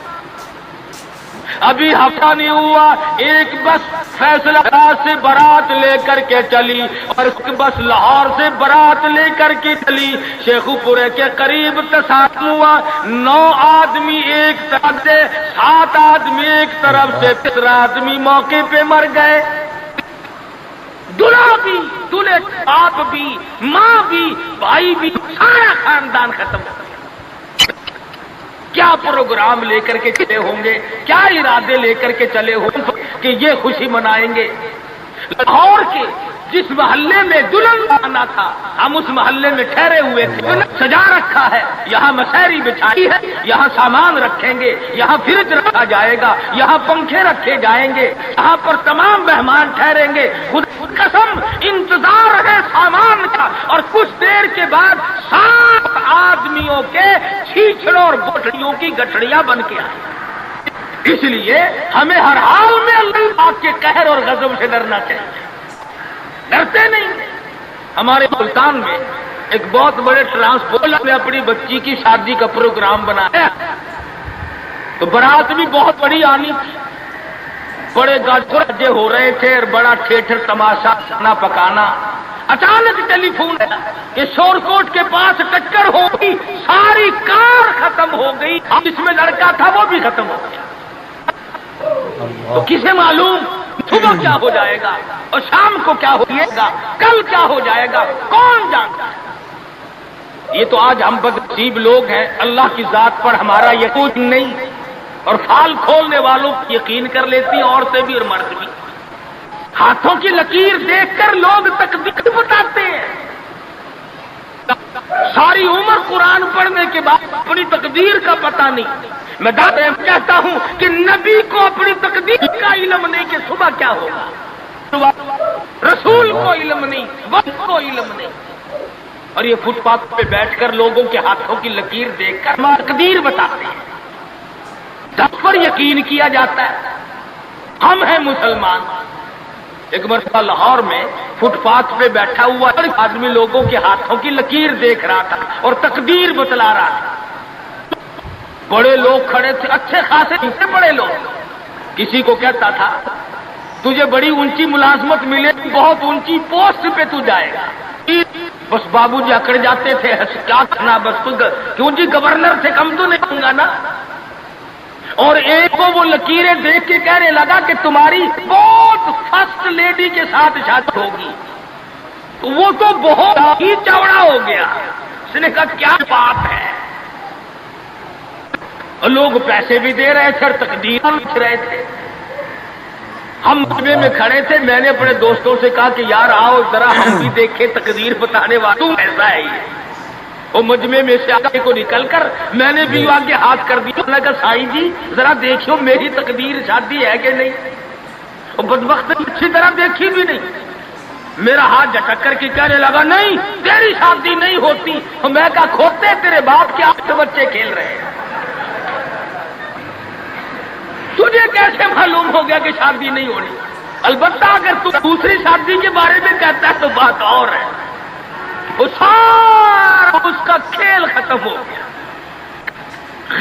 ابھی ہفتہ نہیں ہوا ایک بس فیصلہ آباد سے بارات لے کر کے چلی، اور بس لاہور سے بارات لے کر کے چلی، شیخو پورے کے قریب تصادم ہوا، 9 آدمی ایک طرف سے، 7 آدمی ایک طرف سے، 3 آدمی موقع پہ مر گئے۔ دلہا بھی، دلہے باپ بھی، ماں بھی، بھائی بھی، سارا خاندان ختم ہو گیا۔ کیا پروگرام لے کر کے چلے ہوں گے، کیا ارادے لے کر کے چلے ہوں گے کہ یہ خوشی منائیں گے؟ لاہور کے جس محلے میں دلہن آنا تھا ہم اس محلے میں ٹھہرے ہوئے تھے، سجا رکھا ہے، یہاں مسیری بچھائی ہے، یہاں سامان رکھیں گے، یہاں فرج رکھا جائے گا، یہاں پنکھے رکھے جائیں گے، یہاں پر تمام مہمان ٹھہریں گے۔ خود قسم انتظار ہے سامان کا، اور کچھ دیر کے بعد 7 آدمیوں کے چھیچڑوں اور بوٹڑیوں کی گٹھڑیاں بن کے آئیں۔ اس لیے ہمیں ہر حال میں اللہ پاک کے قہر اور غضب سے ڈرنا چاہیے، ڈرتے نہیں۔ ہمارے ملتان میں ایک بہت بڑے ٹرانسپورٹ نے اپنی بچی کی شادی کا پروگرام بنایا، تو برات بھی بہت بڑی آنی تھی، بڑے گاجے ہو رہے تھے اور بڑا ٹھیٹر تماشا کھانا پکانا۔ اچانک ٹیلی فون کہ شور کوٹ کے پاس ٹکر ہو گئی، ساری کار ختم ہو گئی، اب اس میں لڑکا تھا وہ بھی ختم ہو گیا۔ تو کسے معلوم صبح کیا ہو جائے گا اور شام کو کیا ہو جائے گا، کل کیا ہو جائے گا، کون جانتا ہے۔ یہ تو آج ہم بدنصیب لوگ ہیں، اللہ کی ذات پر ہمارا یقین نہیں، اور پھال کھولنے والوں کی یقین کر لیتی ہیں، عورتیں بھی اور مرد بھی۔ ہاتھوں کی لکیر دیکھ کر لوگ تقدیر بتاتے ہیں، ساری عمر قرآن پڑھنے کے بعد اپنی تقدیر کا پتہ نہیں۔ میں کہتا ہوں کہ نبی کو اپنی تقدیر کا علم نہیں کہ صبح کیا ہوگا، رسول کو علم نہیں، وقت کو علم نہیں، اور یہ فٹ پاتھ پہ بیٹھ کر لوگوں کے ہاتھوں کی لکیر دیکھ کر تقدیر بتاتے ہیں، جب پر یقین کیا جاتا ہے۔ ہم ہیں مسلمان۔ ایک مرتبہ لاہور میں فٹ پاتھ پہ بیٹھا ہوا آدمی لوگوں کے ہاتھوں کی لکیر دیکھ رہا تھا اور تقدیر بتلا رہا تھا۔ بڑے لوگ کھڑے تھے، اچھے خاصے بڑے لوگ۔ کسی کو کہتا تھا تجھے بڑی اونچی ملازمت ملے، بہت اونچی پوسٹ پہ تو جائے گا۔ بس بابو جی اکڑ جاتے تھے، کیا کرنا، بس کیوں جی گورنر سے کم تو نہیں ہوں گا نا۔ اور ایک کو وہ لکیریں دیکھ کے کہنے لگا کہ تمہاری بہت فرسٹ لیڈی کے ساتھ شادی ہوگی۔ وہ تو بہت ہی چوڑا ہو گیا، اس نے کہا کیا بات ہے۔ اور لوگ پیسے بھی دے رہے تھے اور تقدیر لکھ رہے تھے۔ ہم مجمع میں کھڑے تھے، میں نے اپنے دوستوں سے کہا کہ یار آؤ ذرا ہم بھی دیکھیں تقدیر بتانے والا ایسا ہے یہ۔ وہ مجمع میں سے آگے کو نکل کر میں نے بھی آگے ہاتھ کر دیا، میں نے کہا سائی جی ذرا دیکھو میری تقدیر شادی ہے کہ نہیں۔ وہ بدبخت اچھی طرح دیکھی بھی نہیں، میرا ہاتھ جھٹک کر کے کہنے لگا نہیں تیری شادی نہیں ہوتی۔ میں کہا کھوتے تیرے باپ کے 8 بچے کھیل رہے ہیں، تجھے کیسے معلوم ہو گیا کہ شادی نہیں ہونی؟ البتہ اگر تو دوسری شادی کے بارے میں کہتا ہے تو بات اور ہے۔ وہ سارا اس کا کھیل ختم ہو گیا۔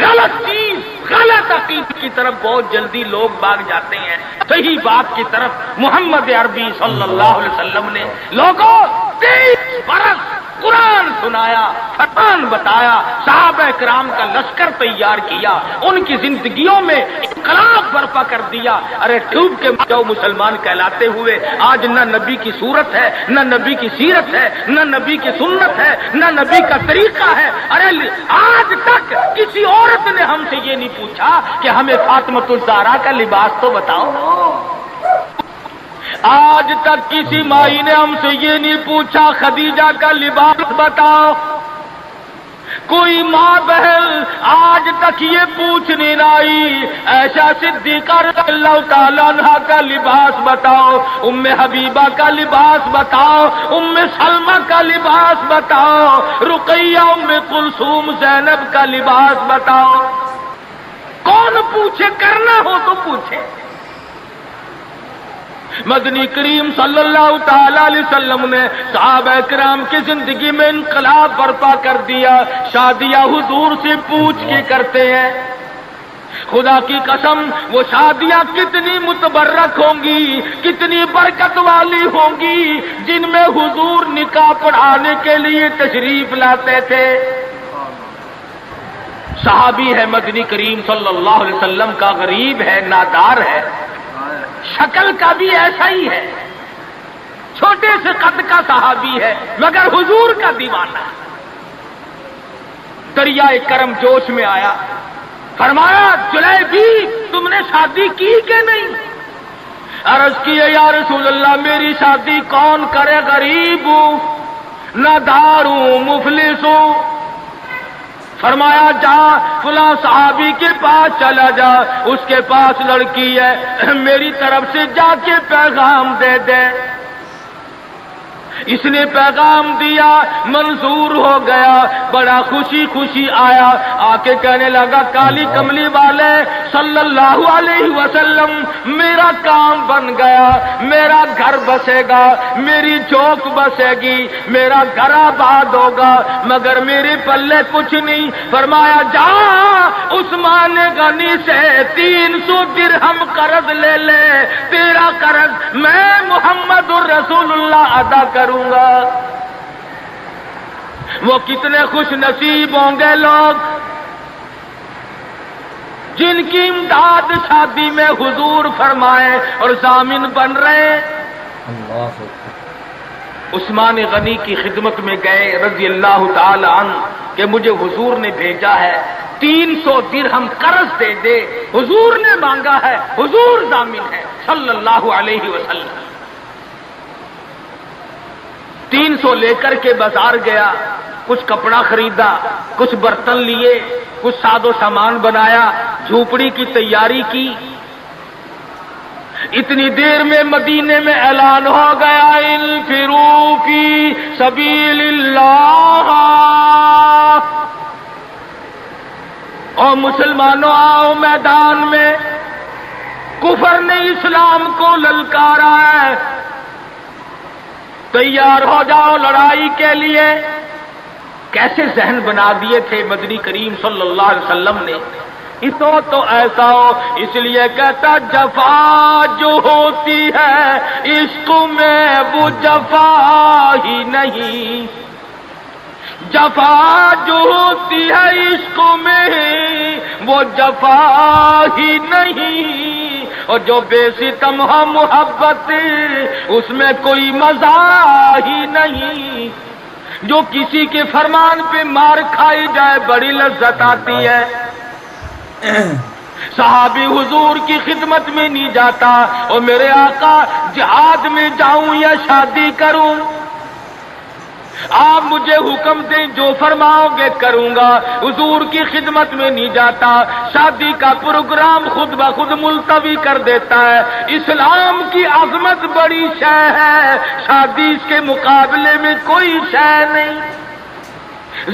غلط چیز، غلط عقیدے کی طرف بہت جلدی لوگ بھاگ جاتے ہیں، صحیح بات کی طرف محمد عربی صلی اللہ علیہ وسلم نے لوگوں 23 برس قرآن سنایا، فرمان بتایا، صحابہ کرام کا لشکر تیار کیا، ان کی زندگیوں میں انقلاب برپا کر دیا۔ ارے ڈوب کے جاؤ مسلمان کہلاتے ہوئے آج نہ نبی کی صورت ہے، نہ نبی کی سیرت ہے، نہ نبی کی سنت ہے، نہ نبی کا طریقہ ہے۔ ارے آج تک کسی عورت نے ہم سے یہ نہیں پوچھا کہ ہمیں فاطمۃ الزہرا کا لباس تو بتاؤ۔ آج تک کسی مائی نے ہم سے یہ نہیں پوچھا خدیجہ کا لباس بتاؤ۔ کوئی ماں بہن آج تک یہ پوچھنے نہ آئی ایسا صدیقہ رضی اللہ تعالیٰ عنہ کا لباس بتاؤ، ام حبیبہ کا لباس بتاؤ، ام سلمہ کا لباس بتاؤ، رقیہ ام کلثوم زینب کا لباس بتاؤ۔ کون پوچھے، کرنا ہو تو پوچھے۔ مدنی کریم صلی اللہ تعالی علیہ وسلم نے صحابہ کرام کی زندگی میں انقلاب برپا کر دیا۔ شادیاں حضور سے پوچھ کے کرتے ہیں۔ خدا کی قسم وہ شادیاں کتنی متبرک ہوں گی، کتنی برکت والی ہوں گی جن میں حضور نکاح پڑھانے کے لیے تشریف لاتے تھے۔ صحابی ہے مدنی کریم صلی اللہ علیہ وسلم کا، غریب ہے، نادار ہے، شکل کا بھی ایسا ہی ہے، چھوٹے سے قد کا صحابی ہے مگر حضور کا دیوانہ۔ دریائے کرم جوش میں آیا، فرمایا جلیبی تم نے شادی کی کہ نہیں؟ عرض کیے یا رسول اللہ میری شادی کون کرے؟ غریب ہوں، نادار ہوں، مفلس ہوں۔ فرمایا جا فلاں صحابی کے پاس چلا جا، اس کے پاس لڑکی ہے، میری طرف سے جا کے پیغام دے دے۔ اس نے پیغام دیا، منظور ہو گیا، بڑا خوشی خوشی آیا، آ کے کہنے لگا کالی کملی والے صلی اللہ علیہ وسلم میرا کام بن گیا، میرا گھر بسے گا، میری چوک بسے گی، میرا گھر آباد ہوگا، مگر میرے پلے کچھ نہیں۔ فرمایا جا عثمان غنی سے 300 درہم قرض لے لے، تیرا قرض میں محمد الرسول اللہ ادا کروں گا۔ وہ کتنے خوش نصیب ہوں گے لوگ جن کی امداد شادی میں حضور فرمائے اور ضامن بن رہے۔ عثمان غنی کی خدمت میں گئے رضی اللہ تعالی عنہ کہ مجھے حضور نے بھیجا ہے، 300 درہم قرض دے دے، حضور نے مانگا ہے، حضور ضامن ہے صلی اللہ علیہ وسلم۔ 300 لے کر کے بازار گیا، کچھ کپڑا خریدا، کچھ برتن لیے، کچھ ساز و سامان بنایا، جھوپڑی کی تیاری کی۔ اتنی دیر میں مدینے میں اعلان ہو گیا انفروا فی سبیل اللہ، اور مسلمانوں آؤ میدان میں، کفر نے اسلام کو للکارا ہے، تیار ہو جاؤ لڑائی کے لیے۔ کیسے ذہن بنا دیے تھے مدنی کریم صلی اللہ علیہ وسلم نے، اس ہو تو ایسا ہو، اس لیے کہتا جفا جو ہوتی ہے عشق میں وہ جفا ہی نہیں، جفا جو ہوتی ہے عشق میں وہ جفا ہی نہیں، اور جو بے ستم ہو محبت اس میں کوئی مزہ ہی نہیں، جو کسی کے فرمان پہ مار کھائی جائے بڑی لذت آتی ہے۔ صحابی حضور کی خدمت میں نہیں جاتا اور میرے آقا جہاد میں جاؤں یا شادی کروں، آپ مجھے حکم دیں جو فرماؤ گے کروں گا، حضور کی خدمت میں نہیں جاتا، شادی کا پروگرام خود بخود ملتوی کر دیتا ہے۔ اسلام کی عظمت بڑی شے ہے، شادی اس کے مقابلے میں کوئی شے نہیں۔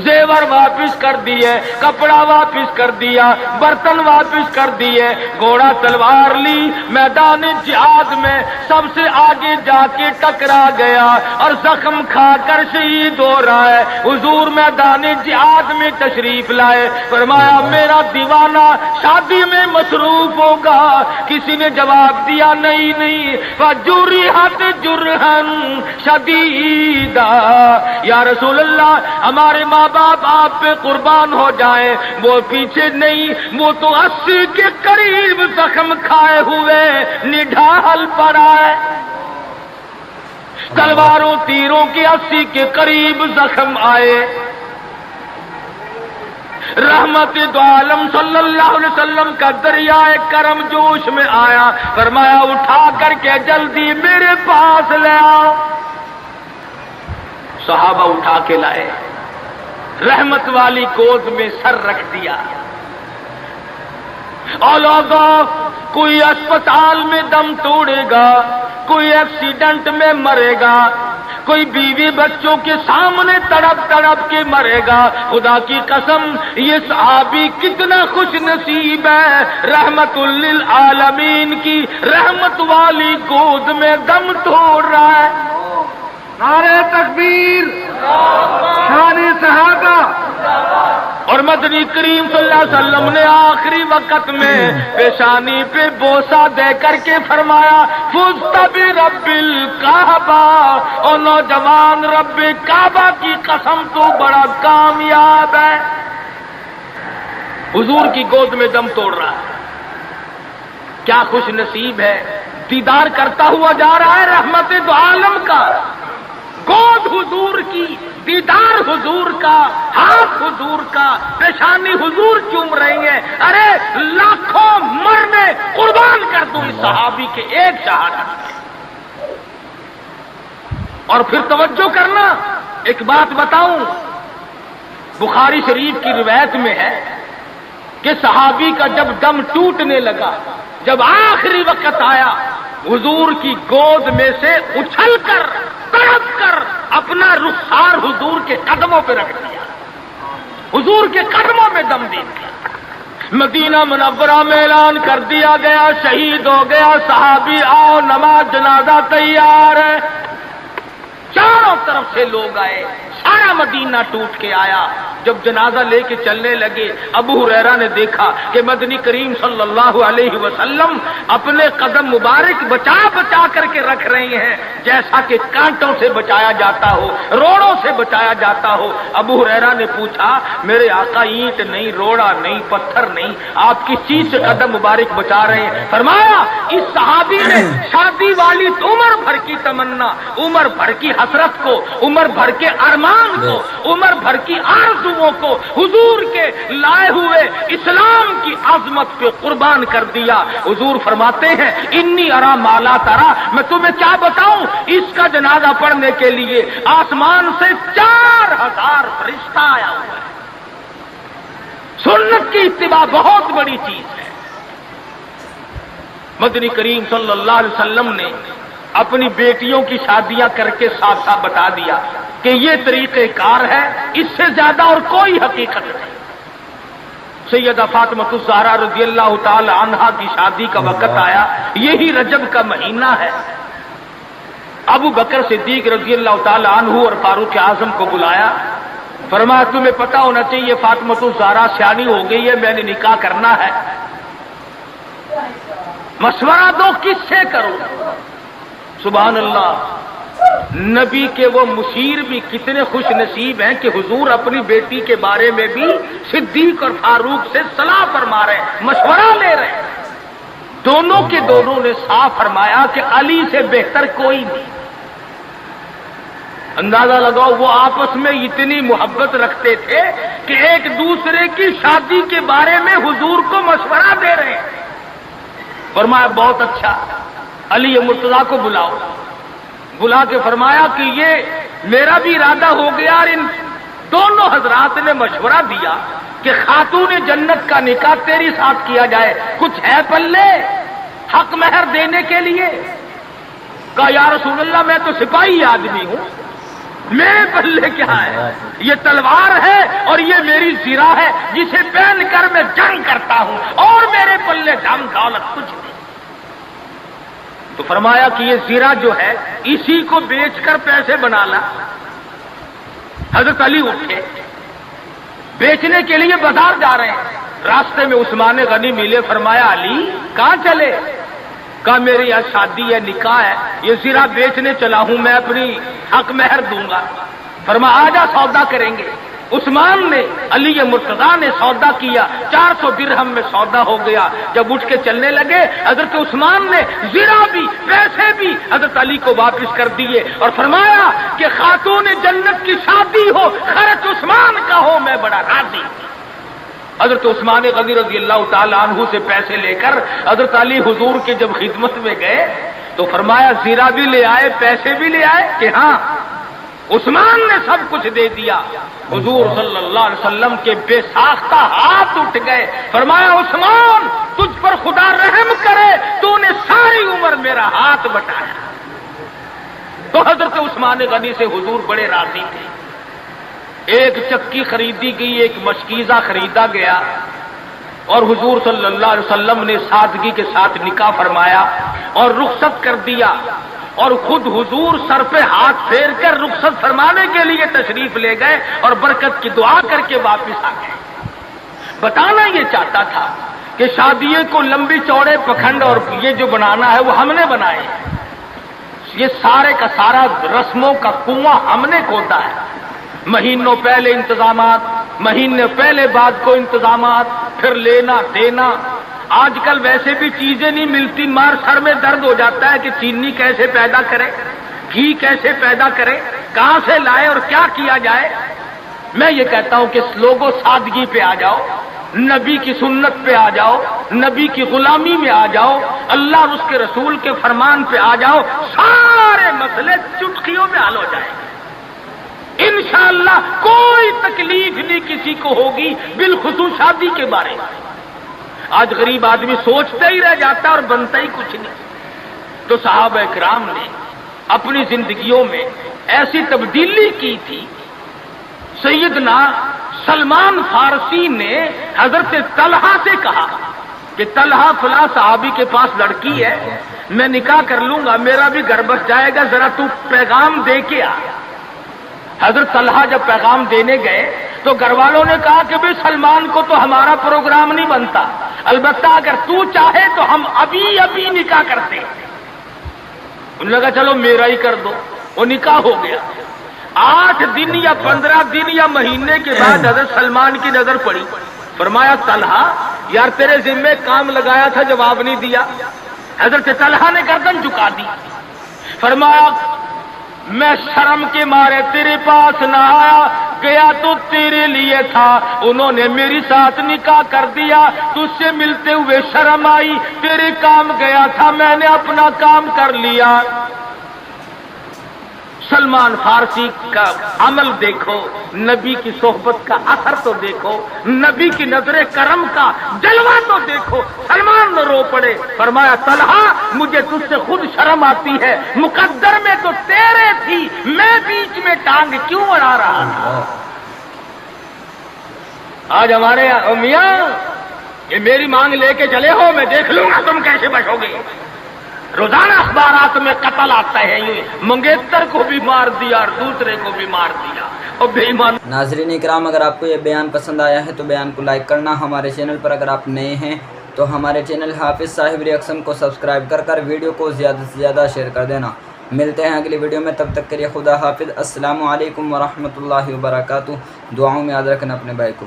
زیور واپس کر دیے، کپڑا واپس کر دیا، برتن واپس کر دیے، گھوڑا تلوار لی، میدان جہاد میں سب سے آگے جا کے ٹکرا گیا اور زخم کھا کر شہید ہو رہا ہے۔ حضور میدان جہاد میں تشریف لائے، فرمایا میرا دیوانہ شادی میں مصروف ہوگا۔ کسی نے جواب دیا نہیں، فجرحت جرحن شدیدا، یا رسول اللہ ہمارے ماں باپ آپ پہ قربان ہو جائیں، وہ پیچھے نہیں، وہ تو 80 کے قریب زخم کھائے ہوئے نڈھال پڑا ہے، تلواروں تیروں کے 80 کے قریب زخم آئے۔ رحمت دو عالم صلی اللہ علیہ وسلم کا دریائے کرم جوش میں آیا، فرمایا اٹھا کر کے جلدی میرے پاس لے آؤ۔ صحابہ اٹھا کے لائے، رحمت والی گود میں سر رکھ دیا۔ اور لوگوں، کوئی اسپتال میں دم توڑے گا، کوئی ایکسیڈنٹ میں مرے گا، کوئی بیوی بچوں کے سامنے تڑپ تڑپ کے مرے گا۔ خدا کی قسم یہ صحابی کتنا خوش نصیب ہے، رحمت للعالمین کی رحمت والی گود میں دم توڑ رہا ہے۔ نعرہ تکبیر، شان صحابہ۔ اور مدنی کریم صلی اللہ علیہ وسلم نے آخری وقت میں پیشانی پہ بوسہ دے کر کے فرمایا فزت برب الکعبہ، اور نوجوان رب کعبہ کی قسم تو بڑا کامیاب ہے۔ حضور کی گود میں دم توڑ رہا ہے، کیا خوش نصیب ہے، دیدار کرتا ہوا جا رہا ہے رحمت دو عالم کا، گود حضور کی، دیدار حضور کا، ہاتھ حضور کا، پیشانی حضور چوم رہی ہیں. ارے لاکھوں مرنے قربان کر دوں اس صحابی کے ایک شہادت. اور پھر توجہ کرنا، ایک بات بتاؤں، بخاری شریف کی روایت میں ہے کہ صحابی کا جب دم ٹوٹنے لگا، جب آخری وقت آیا، حضور کی گود میں سے اچھل کر تڑپ کر اپنا رخسار حضور کے قدموں پہ رکھ دیا، حضور کے قدموں میں دم دے دیا. مدینہ منورہ میں اعلان کر دیا گیا شہید ہو گیا صحابی، آؤ نماز جنازہ تیار ہے. چاروں طرف سے لوگ آئے، سارا مدینہ ٹوٹ کے آیا. جب جنازہ لے کے چلنے لگے، ابو ہریرہ نے دیکھا کہ مدنی کریم صلی اللہ علیہ وسلم اپنے قدم مبارک بچا بچا کر کے رکھ رہے ہیں، جیسا کہ کانٹوں سے بچایا جاتا ہو، روڑوں سے بچایا جاتا ہو. ابو ہریرہ نے پوچھا، میرے آقا اینٹ نہیں، روڑا نہیں، پتھر نہیں، آپ کس چیز سے قدم مبارک بچا رہے ہیں؟ فرمایا اس صحابی نے شادی والی عمر بھر کی تمنا، عمر بھر کی حسرت کو، عمر بھر کے ارمان کو، عمر بھر کی آرزوؤں کو حضور کے لائے ہوئے اسلام کی عظمت پہ قربان کر دیا. حضور فرماتے ہیں انی ارا مالا ترا، میں تمہیں کیا بتاؤں، اس کا جنازہ پڑھنے کے لیے آسمان سے 4000 فرشتہ آیا ہوا ہے. سنت کی اتباع بہت بڑی چیز ہے. مدنی کریم صلی اللہ علیہ وسلم نے اپنی بیٹیوں کی شادیاں کر کے صاف صاف بتا دیا کہ یہ طریقہ کار ہے، اس سے زیادہ اور کوئی حقیقت نہیں. سیدہ فاطمہ الزہرا رضی اللہ تعالی عنہا کی شادی کا وقت آیا، یہی رجب کا مہینہ ہے. ابو بکر صدیق رضی اللہ تعالی عنہ اور فاروق اعظم کو بلایا، فرمایا تمہیں پتہ ہونا چاہیے فاطمہ الزہرا سیانی ہو گئی ہے، میں نے نکاح کرنا ہے، مشورہ دو کس سے کروں. سبحان اللہ، نبی کے وہ مشیر بھی کتنے خوش نصیب ہیں کہ حضور اپنی بیٹی کے بارے میں بھی صدیق اور فاروق سے صلاح فرما رہے ہیں، مشورہ لے رہے ہیں. دونوں کے دونوں نے صاف فرمایا کہ علی سے بہتر کوئی نہیں. اندازہ لگاؤ وہ آپس میں اتنی محبت رکھتے تھے کہ ایک دوسرے کی شادی کے بارے میں حضور کو مشورہ دے رہے ہیں. فرمایا بہت اچھا، علی مرتضیٰ کو بلاؤ. بلا کے فرمایا کہ یہ میرا بھی ارادہ ہو گیا، اور ان دونوں حضرات نے مشورہ دیا کہ خاتون جنت کا نکاح تیری ساتھ کیا جائے، کچھ ہے پلے حق مہر دینے کے لیے؟ کہا یا رسول اللہ میں تو سپاہی آدمی ہوں، میرے پلے کیا ہے؟ یہ تلوار ہے اور یہ میری زرہ ہے جسے پہن کر میں جنگ کرتا ہوں، اور میرے پلے دھن دولت کچھ نہیں. تو فرمایا کہ یہ زرہ جو ہے اسی کو بیچ کر پیسے بنا لا. حضرت علی اٹھے، بیچنے کے لیے بازار جا رہے ہیں، راستے میں عثمان غنی ملے. فرمایا علی کہاں چلے؟ کہا میری آج شادی ہے، نکاح ہے، یہ زرہ بیچنے چلا ہوں، میں اپنی حق مہر دوں گا. فرمایا آجا سودا کریں گے. عثمان نے، علی مرتضیٰ نے سودا کیا، 400 درہم میں سودا ہو گیا. جب اٹھ کے چلنے لگے حضرت عثمان نے زرہ بھی پیسے بھی حضرت علی کو واپس کر دیے اور فرمایا کہ خاتون جنت کی شادی ہو، خرچ عثمان کا ہو، میں بڑا راضی. حضرت عثمان غنی رضی اللہ تعالی عنہ سے پیسے لے کر حضرت علی حضور کے جب خدمت میں گئے تو فرمایا زرہ بھی لے آئے، پیسے بھی لے آئے؟ کہ ہاں. عثمان نے سب کچھ دے دیا. حضور صلی اللہ علیہ وسلم کے بے ساختہ ہاتھ اٹھ گئے. فرمایا عثمان تجھ پر خدا رحم کرے، تو نے ساری عمر میرا ہاتھ بٹایا. تو حضرت عثمان غنی سے حضور بڑے راضی تھے. ایک چکی خریدی گئی، ایک مشکیزہ خریدا گیا، اور حضور صلی اللہ علیہ وسلم نے سادگی کے ساتھ نکاح فرمایا اور رخصت کر دیا. اور خود حضور سر پہ ہاتھ پھیر کر رخصت فرمانے کے لیے تشریف لے گئے اور برکت کی دعا کر کے واپس آ گئے. بتانا یہ چاہتا تھا کہ شادیے کو لمبی چوڑے پکھنڈ اور یہ جو بنانا ہے وہ ہم نے بنائے. یہ سارے کا سارا رسموں کا کنواں ہم نے کھودا ہے. مہینوں پہلے انتظامات، مہینے پہلے بعد کو انتظامات، پھر لینا دینا. آج کل ویسے بھی چیزیں نہیں ملتی، مار سر میں درد ہو جاتا ہے کہ چینی کیسے پیدا کرے، گھی کیسے پیدا کرے، کہاں سے لائے اور کیا کیا جائے؟ میں یہ کہتا ہوں کہ لوگوں سادگی پہ آ جاؤ، نبی کی سنت پہ آ جاؤ، نبی کی غلامی میں آ جاؤ، اللہ اور اس کے رسول کے فرمان پہ آ جاؤ، سارے مسئلے چٹکیوں میں حل ہو جائیں گے انشاءاللہ۔ کوئی تکلیف نہیں کسی کو ہوگی، بالخصوص شادی کے بارے میں۔ آج غریب آدمی سوچتا ہی رہ جاتا اور بنتا ہی کچھ نہیں۔ تو صحابہ کرام نے اپنی زندگیوں میں ایسی تبدیلی کی تھی۔ سیدنا سلمان فارسی نے حضرت طلحہ سے کہا کہ طلحہ فلاں صحابی کے پاس لڑکی ہے، میں نکاح کر لوں گا، میرا بھی گھر بس جائے گا، ذرا تو پیغام دے کے آ۔ حضرت طلحہ جب پیغام دینے گئے تو گھر والوں نے کہا کہ بھئی سلمان کو تو ہمارا پروگرام نہیں بنتا، البتہ اگر تو چاہے تو ہم ابھی نکاح کرتے۔ انہوں نے کہا چلو میرا ہی کر دو، وہ نکاح ہو گیا۔ 8 دن یا 15 دن یا مہینے کے بعد حضرت سلمان کی نظر پڑی، فرمایا طلحہ یار تیرے ذمے کام لگایا تھا، جواب نہیں دیا۔ حضرت طلحہ نے گردن جھکا دی، فرمایا میں شرم کے مارے تیرے پاس نہ آیا، گیا تو تیرے لیے تھا، انہوں نے میری ساتھ نکاح کر دیا، تجھ سے ملتے ہوئے شرم آئی، تیرے کام گیا تھا، میں نے اپنا کام کر لیا۔ سلمان فارسی کا عمل دیکھو، نبی کی صحبت کا اثر تو دیکھو، نبی کی نظر کرم کا جلوہ تو دیکھو۔ سلمان نہ رو پڑے، فرمایا طلحہ مجھے تجھ سے خود شرم آتی ہے، مقدر میں تو تیرے تھی، میں بیچ میں ٹانگ کیوں اڑا رہا تھا؟ آج ہمارے میاں یہ میری مانگ لے کے چلے ہو، میں دیکھ لوں گا تم کیسے بچو گے۔ روزانہ اخبارات میں قتل آتا ہے، منگیتر کو بھی مار دیا اور دوسرے کو بھی مار دیا، اور بے ایمان۔ ناظرین اکرام، اگر آپ کو یہ بیان پسند آیا ہے تو بیان کو لائک کرنا، ہمارے چینل پر اگر آپ نئے ہیں تو ہمارے چینل حافظ صاحب ریاکشن کو سبسکرائب کر ویڈیو کو زیادہ سے زیادہ شیئر کر دینا۔ ملتے ہیں اگلی ویڈیو میں، تب تک کے لیے خدا حافظ۔ السلام علیکم ورحمۃ اللہ وبرکاتہ۔ دعاؤں میں یاد رکھنا اپنے بھائی کو۔